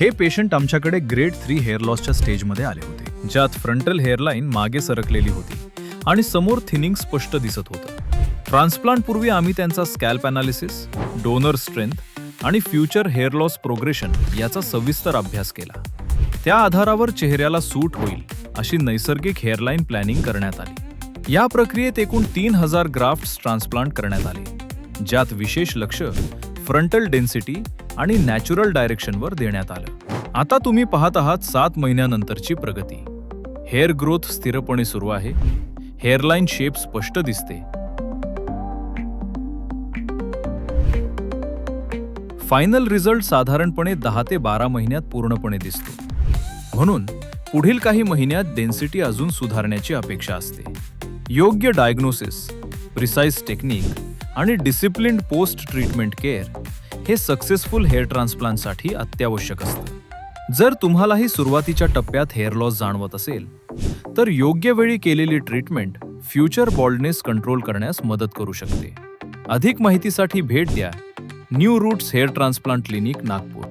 हे पेशंट आमच्याकडे grade 3 hair लॉसच्या स्टेजमध्ये आले होते, ज्यात फ्रंटल हेअरलाईन मागे सरकलेली होती आणि समोर थिनिंग स्पष्ट दिसत होतं. ट्रान्सप्लांट पूर्वी आम्ही त्यांचा स्कॅल्प अनालिसिस, डोनर स्ट्रेंथ आणि फ्युचर हेअर लॉस प्रोग्रेशन याचा सविस्तर अभ्यास केला. त्या आधारावर चेहऱ्याला सूट होईल अशी नैसर्गिक हेअरलाईन प्लॅनिंग करण्यात आली. या प्रक्रियेत एकूण 3000 ग्राफ्ट्स ट्रान्सप्लांट करण्यात आले, ज्यात विशेष लक्ष फ्रंटल डेन्सिटी आणि नॅचरल डायरेक्शनवर देण्यात आलं. आता तुम्ही पाहत आहात 7 महिन्यानंतरची प्रगती. हेअर ग्रोथ स्थिरपणे सुरू आहे, हेअरलाईन शेप स्पष्ट दिसते. फायनल रिझल्ट साधारणपणे 10 ते 12 महिन्यात पूर्णपणे दिसतो. म्हणून पुढील काही महिन्यात डेन्सिटी अजून सुधारण्याची अपेक्षा असते. योग्य डायग्नोसिस, प्रिसाइज टेक्निक आणि डिसिप्लिन्ड पोस्ट ट्रीटमेंट केअर हे सक्सेसफुल हेअर ट्रान्सप्लांटसाठी अत्यावश्यक असतं. जर तुम्हालाही सुरुवातीच्या टप्प्यात हेअर लॉस जाणवत असेल, तर योग्य वेळी केलेली ट्रीटमेंट फ्युचर बॉल्डनेस कंट्रोल करण्यास मदत करू शकते. अधिक माहितीसाठी भेट द्या new roots hair transplant clinic, Nagpur.